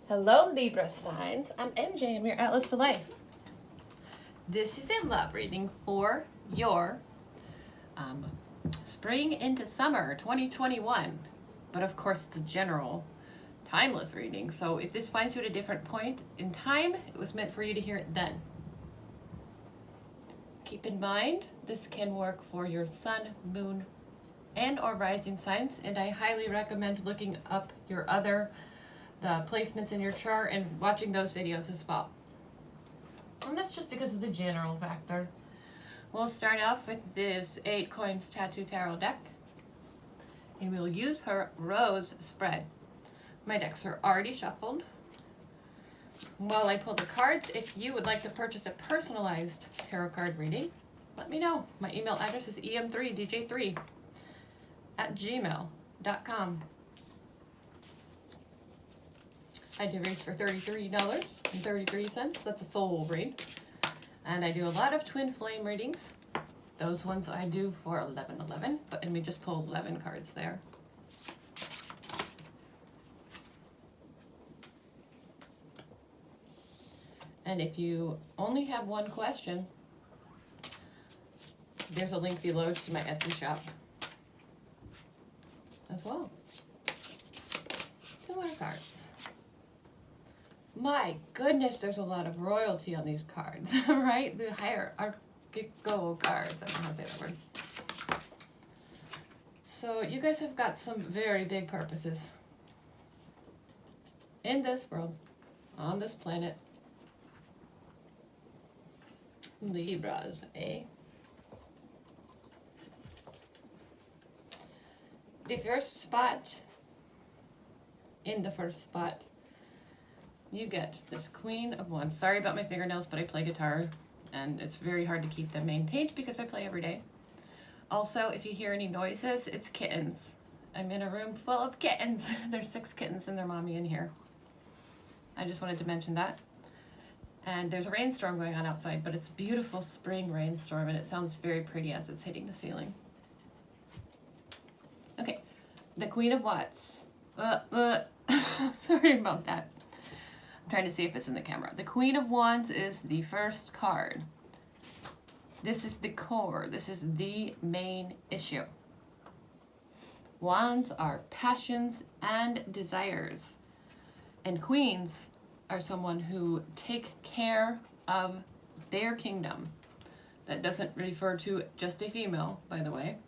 Hello Libra signs, I'm MJ, I'm your Atlas to Life. This is a love reading for your spring into summer 2021. But of course it's a general, timeless reading. So if this finds you at a different point in time, it was meant for you to hear it then. Keep in mind, this can work for your sun, moon, and or rising signs, and I highly recommend looking up the placements in your chart and watching those videos as well. And that's just because of the general factor. We'll start off with this 8 coins tattoo tarot deck, and we'll use her rose spread. My decks are already shuffled. While I pull the cards, if you would like to purchase a personalized tarot card reading, let me know. My email address is em3dj3@gmail.com. I do reads for $33.33. That's a full read. And I do a lot of twin flame readings. Those ones I do for $11.11, and we just pulled 11 cards there. And if you only have one question, there's a link below to my Etsy shop as well. 2 more cards. My goodness, there's a lot of royalty on these cards, right? The hierarchical cards. I don't know how to say that word. So you guys have got some very big purposes in this world, on this planet. Libras, eh? The first spot, you get this Queen of Wands. Sorry about my fingernails, but I play guitar, and it's very hard to keep them maintained because I play every day. Also, if you hear any noises, it's kittens. I'm in a room full of kittens. There's 6 kittens and their mommy in here. I just wanted to mention that. And there's a rainstorm going on outside, but it's a beautiful spring rainstorm, and it sounds very pretty as it's hitting the ceiling. Okay, the Queen of Wands. Sorry about that. I'm trying to see if it's in the camera. The Queen of Wands is the first card. This is the core. This is the main issue. Wands are passions and desires. And queens are someone who take care of their kingdom. That doesn't refer to just a female, by the way.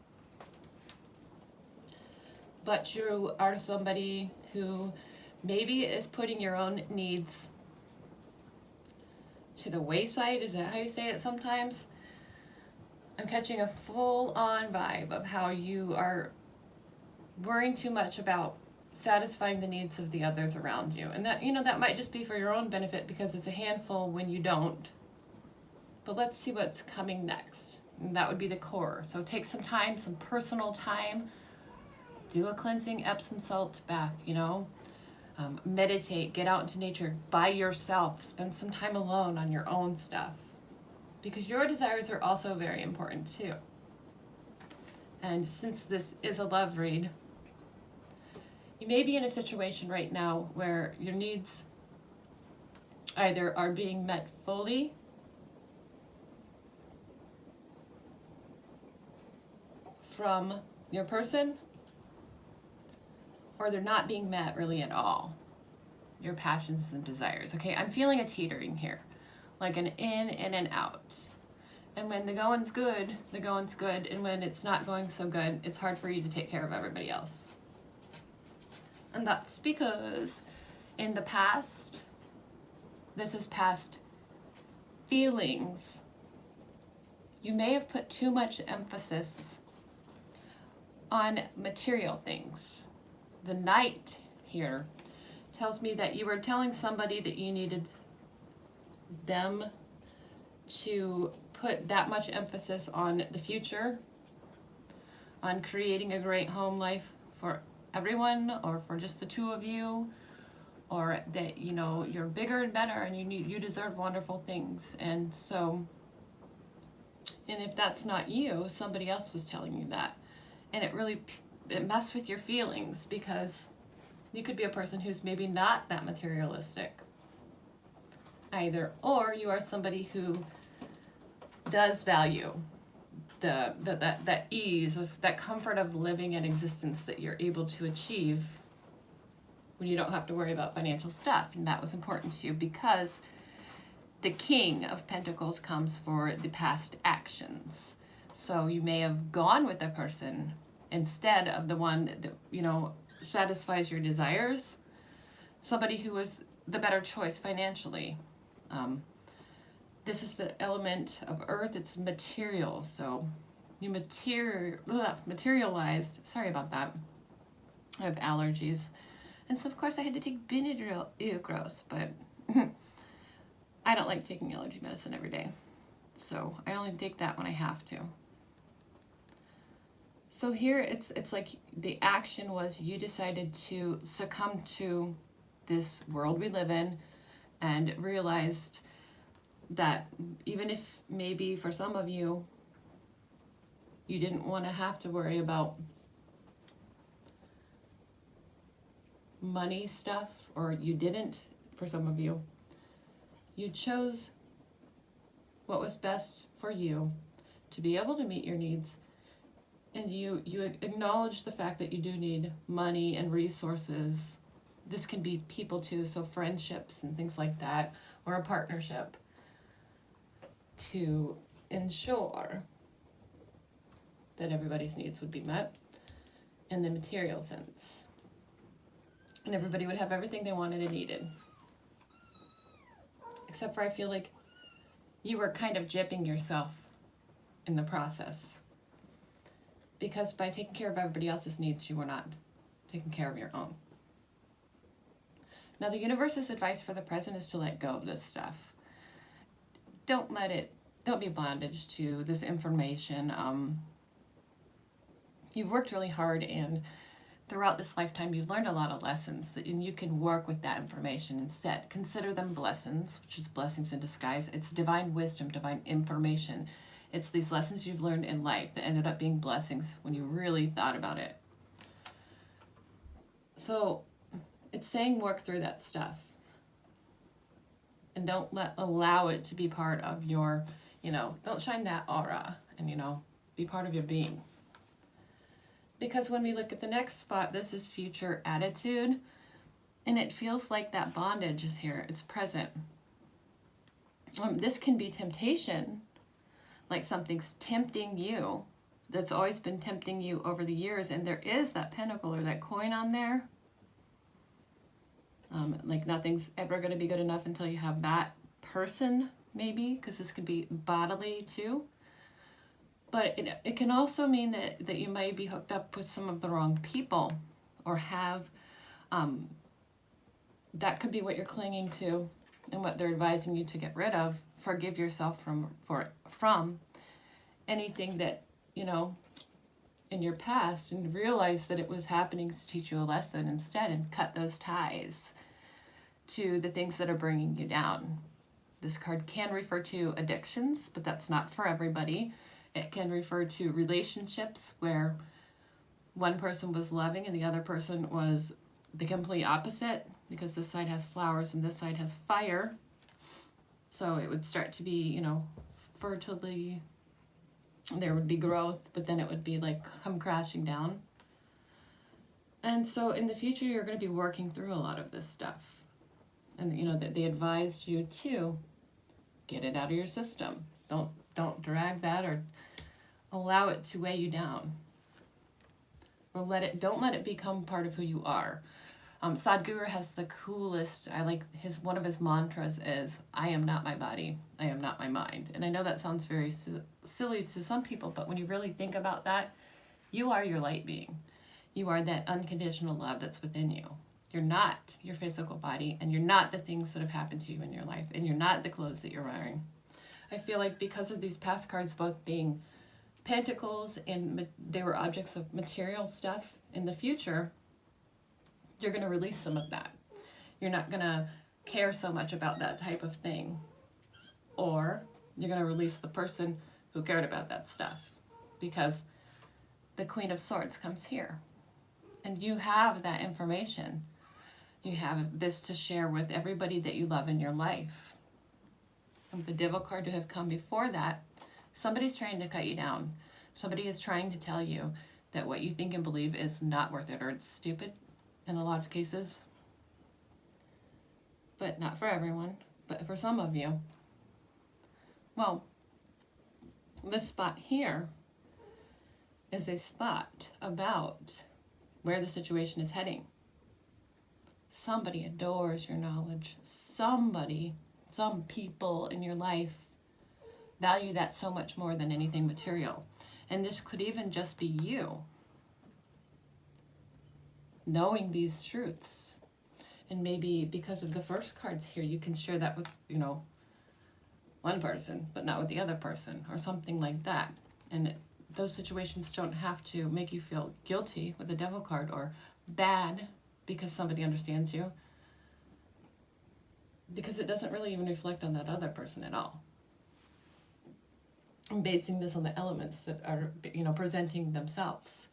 But you are somebody who maybe is putting your own needs to the wayside. Is that how you say it sometimes? I'm catching a full-on vibe of how you are worrying too much about satisfying the needs of the others around you. And that, that might just be for your own benefit because it's a handful when you don't. But let's see what's coming next. And that would be the core. So take some time, some personal time. Do a cleansing Epsom salt bath, meditate, get out into nature by yourself, spend some time alone on your own stuff, because your desires are also very important too. And since this is a love read, you may be in a situation right now where your needs either are being met fully from your person, or they're not being met really at all. Your passions and desires. Okay, I'm feeling a teetering here, like an in and an out. And when the going's good, the going's good. And when it's not going so good, it's hard for you to take care of everybody else. And that's because in the past, this is past feelings. You may have put too much emphasis on material things. The Knight here tells me that you were telling somebody that you needed them to put that much emphasis on the future, on creating a great home life for everyone, or for just the two of you, or that you're bigger and better and you deserve wonderful things. And if that's not you, somebody else was telling you that, and it messed with your feelings, because You could be a person who's maybe not that materialistic either, or you are somebody who does value that ease, of that comfort of living and existence that you're able to achieve when you don't have to worry about financial stuff. And that was important to you because the King of Pentacles comes for the past actions. So you may have gone with a person instead of the one that, you know, satisfies your desires, somebody who was the better choice financially. This is the element of earth. It's material. So you materialized. Sorry about that. I have allergies. And so, of course, I had to take Benadryl. Ew, gross. But I don't like taking allergy medicine every day. So I only take that when I have to. So here it's like the action was you decided to succumb to this world we live in and realized that even if maybe for some of you, you didn't want to have to worry about money stuff, or you didn't, for some of you, you chose what was best for you to be able to meet your needs. And you acknowledge the fact that you do need money and resources. This can be people too, so friendships and things like that, or a partnership, to ensure that everybody's needs would be met in the material sense. And everybody would have everything they wanted and needed. Except for I feel like you were kind of gypping yourself in the process. Because by taking care of everybody else's needs, you were not taking care of your own. Now, the universe's advice for the present is to let go of this stuff. Don't be bondage to this information. You've worked really hard, and throughout this lifetime, you've learned a lot of lessons, and you can work with that information instead. Consider them blessings, which is blessings in disguise. It's divine wisdom, divine information. It's these lessons you've learned in life that ended up being blessings when you really thought about it. So it's saying work through that stuff. And don't allow it to be part of your, don't shine that aura and, be part of your being. Because when we look at the next spot, this is future attitude. And it feels like that bondage is here. It's present. This can be temptation, like something's tempting you, that's always been tempting you over the years. And there is that pentacle or that coin on there. Like nothing's ever going to be good enough until you have that person, maybe, because this could be bodily too. But it can also mean that you might be hooked up with some of the wrong people, or have, that could be what you're clinging to and what they're advising you to get rid of. Forgive yourself from anything that, in your past, and realize that it was happening to teach you a lesson instead, and cut those ties to the things that are bringing you down. This card can refer to addictions, but that's not for everybody. It can refer to relationships where one person was loving and the other person was the complete opposite, because this side has flowers and this side has fire. So it would start to be, fertility. There would be growth, but then it would be like come crashing down. And so in the future, you're going to be working through a lot of this stuff. And, they advised you to get it out of your system. Don't drag that or allow it to weigh you down. Or don't let it become part of who you are. Sadhguru has the coolest, one of his mantras is, I am not my body, I am not my mind. And I know that sounds very silly to some people, but when you really think about that, you are your light being. You are that unconditional love that's within you. You're not your physical body, and you're not the things that have happened to you in your life, and you're not the clothes that you're wearing. I feel like because of these past cards both being pentacles and they were objects of material stuff, in the future, you're going to release some of that. You're not going to care so much about that type of thing. Or you're going to release the person who cared about that stuff, because the Queen of Swords comes here. And you have that information. You have this to share with everybody that you love in your life. And the Devil card to have come before that, somebody's trying to cut you down. Somebody is trying to tell you that what you think and believe is not worth it, or it's stupid in a lot of cases. But not for everyone, but for some of you. Well, this spot here is a spot about where the situation is heading. Somebody adores your knowledge. Somebody, some people in your life value that so much more than anything material. And this could even just be you knowing these truths. And maybe because of the first cards here, you can share that with, one person, but not with the other person, or something like that. And those situations don't have to make you feel guilty with the Devil card, or bad because somebody understands you, because it doesn't really even reflect on that other person at all. I'm basing this on the elements that are, presenting themselves.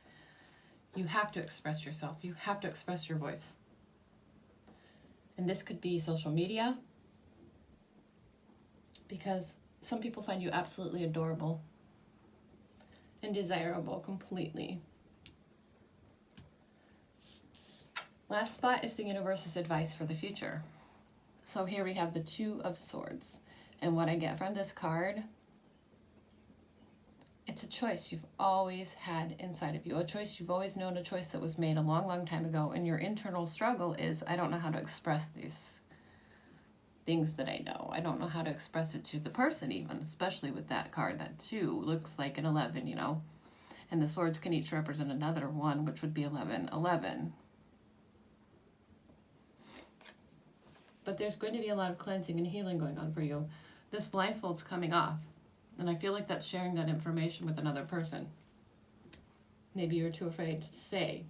You have to express yourself. You have to express your voice. And this could be social media, because some people find you absolutely adorable and desirable completely. Last spot is the universe's advice for the future. So here we have the Two of Swords. And what I get from this card, it's a choice you've always had inside of you, a choice you've always known, a choice that was made a long, long time ago. And your internal struggle is, I don't know how to express these things that I know. I don't know how to express it to the person even, especially with that card. That 2 looks like an 11, and the swords can each represent another one, which would be 11. But there's going to be a lot of cleansing and healing going on for you. This blindfold's coming off, and I feel like that's sharing that information with another person. Maybe you're too afraid to say,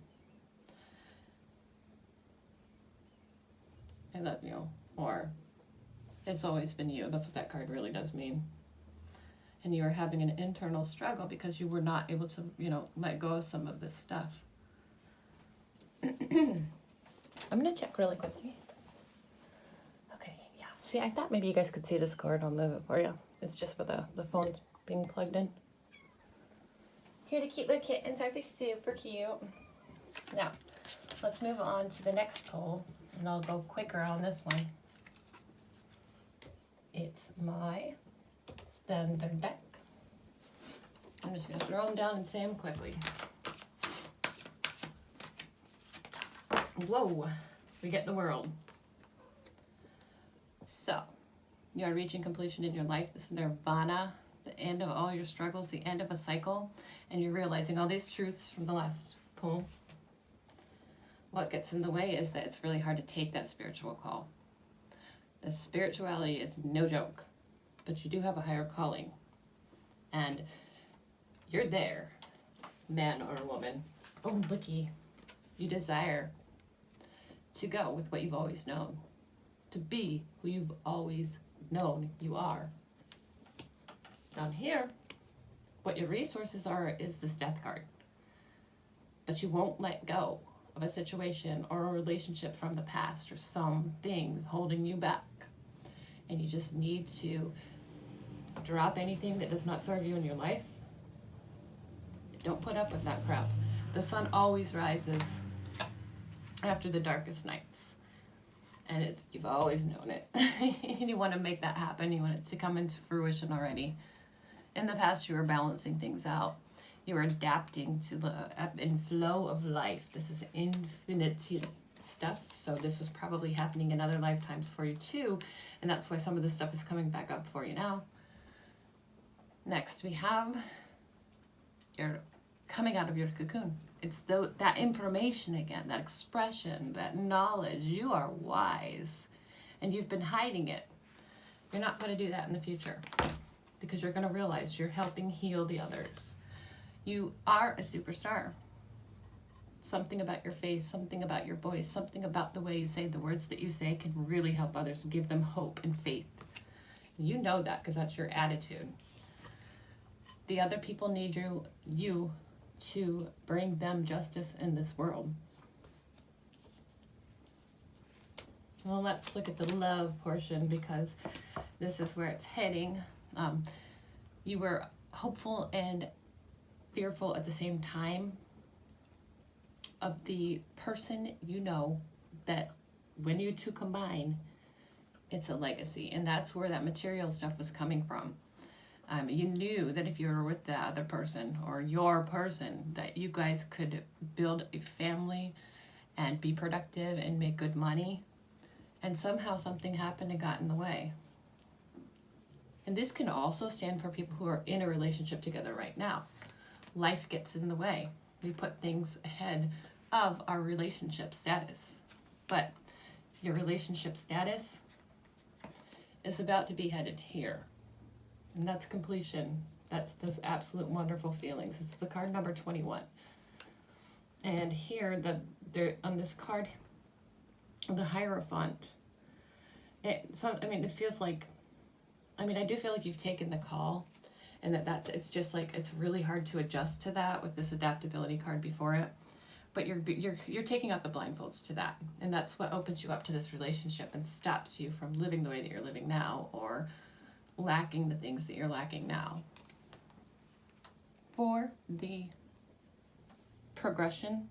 I love you, or it's always been you. That's what that card really does mean. And you are having an internal struggle because you were not able to, let go of some of this stuff. I'm going to check really quickly. Okay, yeah. See, I thought maybe you guys could see this card. I'll move it for you. It's just for the phone being plugged in. Here, the cute little kittens. Aren't they super cute? Now, let's move on to the next pull, and I'll go quicker on this one. It's my standard deck. I'm just going to throw them down and say them quickly. Whoa, we get the World. So, you are reaching completion in your life. This nirvana, the end of all your struggles, the end of a cycle, and you're realizing all these truths from the last pull. What gets in the way is that it's really hard to take that spiritual call. The spirituality is no joke, but you do have a higher calling. And you're there, man or woman. Oh, looky. You desire to go with what you've always known, to be who you've always known you are. Down here, what your resources are is this Death card. But you won't let go of a situation or a relationship from the past, or some things holding you back. And you just need to drop anything that does not serve you in your life. Don't put up with that crap. The sun always rises after the darkest nights. And you've always known it. You want to make that happen. You want it to come into fruition already. In the past, you were balancing things out. You were adapting to the ebb and flow of life. This is infinite stuff. So this was probably happening in other lifetimes for you too. And that's why some of this stuff is coming back up for you now. Next, we have you're coming out of your cocoon. It's that information again, that expression, that knowledge. You are wise, and you've been hiding it. You're not going to do that in the future, because you're going to realize you're helping heal the others. You are a superstar. Something about your face, something about your voice, something about the way you say the words that you say can really help others, give them hope and faith. You know that because that's your attitude. The other people need you to bring them justice in this world. Well, let's look at the love portion because this is where it's heading. You were hopeful and fearful at the same time of the person you know that when you two combine, it's a legacy. And that's where that material stuff was coming from. You knew that if you were with the other person or your person, that you guys could build a family and be productive and make good money. And somehow something happened and got in the way. And this can also stand for people who are in a relationship together right now. Life gets in the way. We put things ahead of our relationship status. But your relationship status is about to be headed here. And that's completion. That's those absolute wonderful feelings. It's the card number 21. And here, on this card, the Hierophant, it feels like, I do feel like you've taken the call, and it's just like, it's really hard to adjust to that with this adaptability card before it. But you're taking off the blindfolds to that, and that's what opens you up to this relationship and stops you from living the way that you're living now, or lacking the things that you're lacking now. For the progression,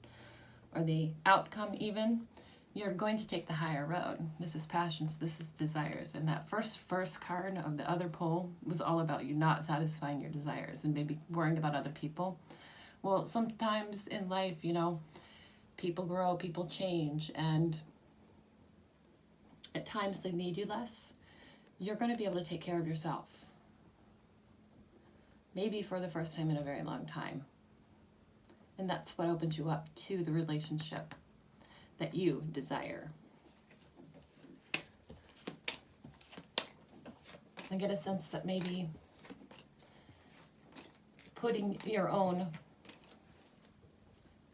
or the outcome even, you're going to take the higher road. This is passions, this is desires. And that first card of the other pole was all about you not satisfying your desires and maybe worrying about other people. Well, sometimes in life, people grow, people change, and at times they need you less. You're going to be able to take care of yourself. Maybe for the first time in a very long time. And that's what opens you up to the relationship that you desire. I get a sense that maybe putting your own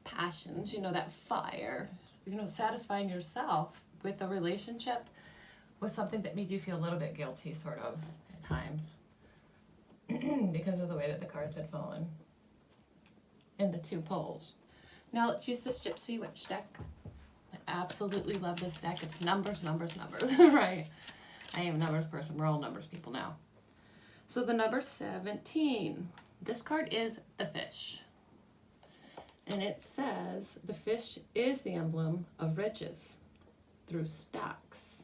passions, that fire, satisfying yourself with a relationship was something that made you feel a little bit guilty, sort of, at times, because of the way that the cards had fallen in the two poles. Now let's use this Gypsy Witch deck. I absolutely love this deck. It's numbers, right? I am a numbers person. We're all numbers people now. So the number 17. This card is the fish. And it says, the fish is the emblem of riches through stocks.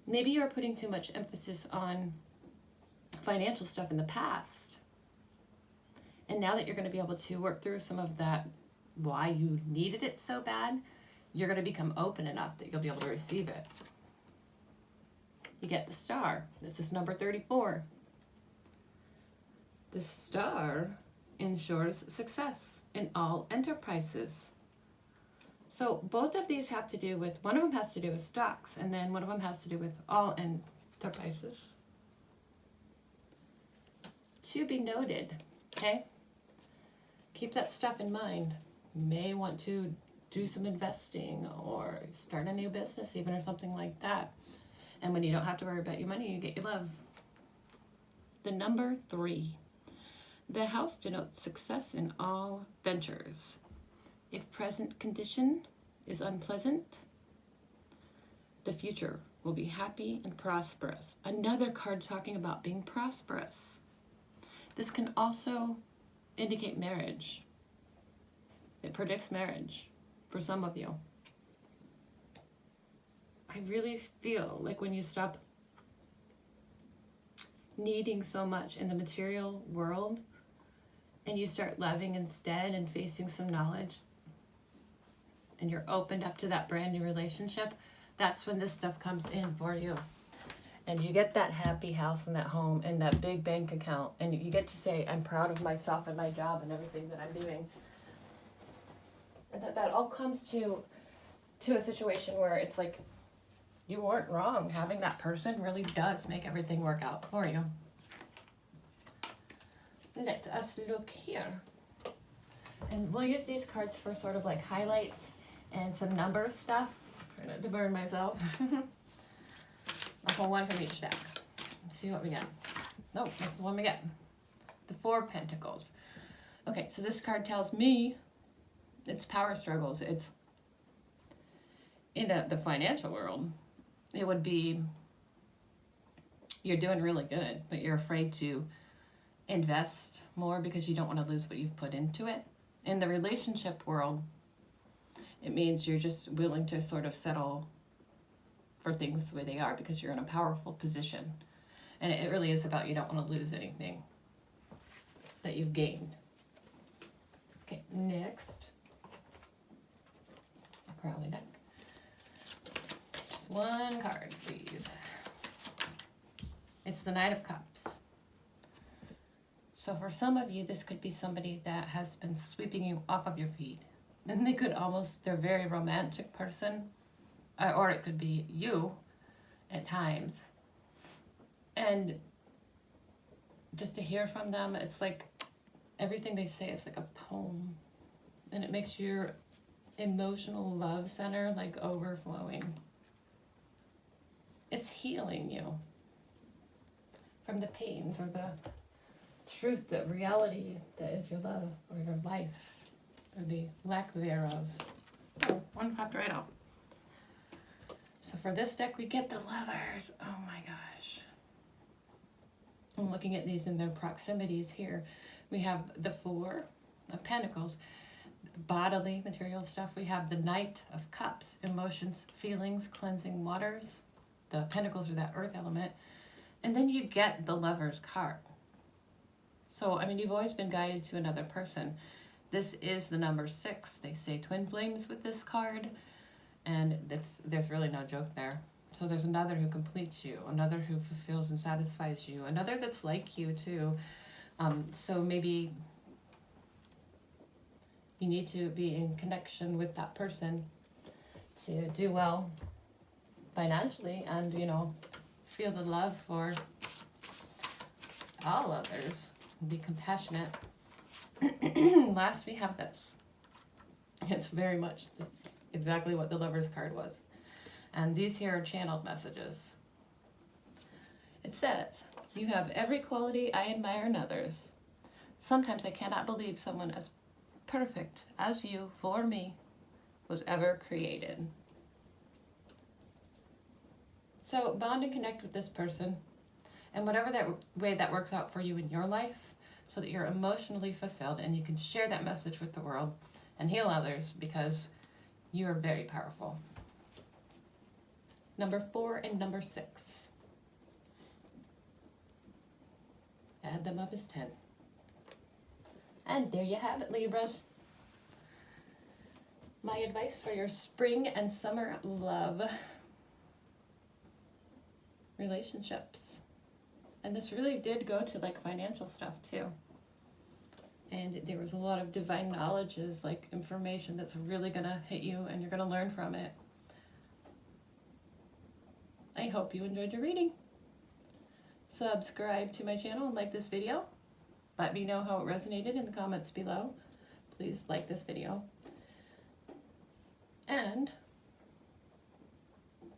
Maybe you're putting too much emphasis on financial stuff in the past. And now that you're going to be able to work through some of that, why you needed it so bad, you're going to become open enough that you'll be able to receive it. You get the star. This is number 34. The star ensures success in all enterprises. So both of these have to do with, one of them has to do with stocks, and then one of them has to do with all enterprises. To be noted, okay? Keep that stuff in mind. You may want to do some investing or start a new business even, or something like that. And when you don't have to worry about your money, you get your love. The number 3. The house denotes success in all ventures. If present condition is unpleasant, the future will be happy and prosperous. Another card talking about being prosperous. This can also indicate marriage. It predicts marriage for some of you. I really feel like when you stop needing so much in the material world and you start loving instead and facing some knowledge, and you're opened up to that brand new relationship, that's when this stuff comes in for you. And you get that happy house and that home and that big bank account, and you get to say, I'm proud of myself and my job and everything that I'm doing. And that all comes to a situation where it's like, you weren't wrong. Having that person really does make everything work out for you. Let us look here. And we'll use these cards for sort of like highlights and some number stuff. Try not to burn myself. I'll pull one from each deck. Let's see what we get. Nope, that's the one we get. The 4 of Pentacles. Okay, so this card tells me it's power struggles. It's in the financial world, it would be you're doing really good, but you're afraid to invest more because you don't want to lose what you've put into it. In the relationship world, it means you're just willing to sort of settle for things the way they are because you're in a powerful position. And it really is about you don't want to lose anything that you've gained. Okay, next. A Crowley deck. Just one card, please. It's the Knight of Cups. So for some of you, this could be somebody that has been sweeping you off of your feet. And they could almost, they're a very romantic person. Or it could be you at times. And just to hear from them, it's like everything they say is like a poem. And it makes your emotional love center like overflowing. It's healing you from the pains or the truth, the reality that is your love or your life or the lack thereof. Oh, one popped right out. So for this deck, we get the Lovers. Oh my gosh. I'm looking at these in their proximities here. We have the Four of Pentacles, bodily material stuff. We have the Knight of Cups, emotions, feelings, cleansing waters. The Pentacles are that earth element. And then you get the Lovers card. So, I mean, you've always been guided to another person. This is the number 6. They say twin flames with this card. And there's really no joke there. So there's another who completes you, another who fulfills and satisfies you, another that's like you too. So maybe you need to be in connection with that person to do well financially and, you know, feel the love for all others. Be compassionate. Last we have this. It's very much exactly what the Lovers card was. And these here are channeled messages. It says, you have every quality I admire in others. Sometimes I cannot believe someone as perfect as you for me was ever created. So bond and connect with this person, and whatever that way that works out for you in your life, so that you're emotionally fulfilled and you can share that message with the world and heal others, because you are very powerful. Number 4 and number 6. Add them up as 10. And there you have it, Libras. My advice for your spring and summer love relationships. And this really did go to like financial stuff too. And there was a lot of divine knowledges, like information that's really gonna hit you and you're gonna learn from it. I hope you enjoyed your reading. Subscribe to my channel and like this video. Let me know how it resonated in the comments below. Please like this video. And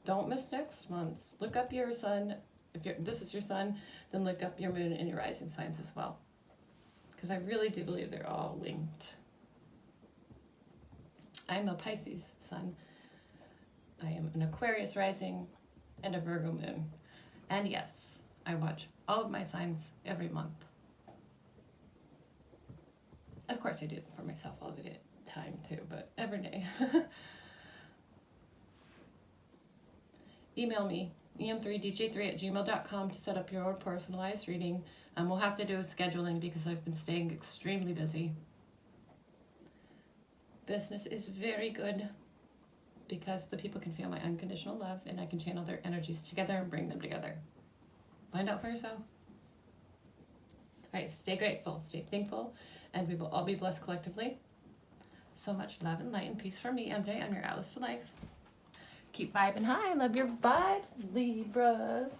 don't miss next month. Look up your sun. If this is your sun, then look up your moon and your rising signs as well. Because I really do believe they're all linked. I'm a Pisces sun. I am an Aquarius rising and a Virgo moon. And yes, I watch all of my signs every month. Of course I do it for myself all the time too, but every day. Email me, em3dj3@gmail.com to set up your personalized reading. We'll have to do scheduling because I've been staying extremely busy. Business is very good because the people can feel my unconditional love and I can channel their energies together and bring them together. Find out for yourself. All right, stay grateful, stay thankful, and we will all be blessed collectively. So much love and light and peace from me, MJ. I'm your Alice to Life. Keep vibing high. Love your vibes, Libras.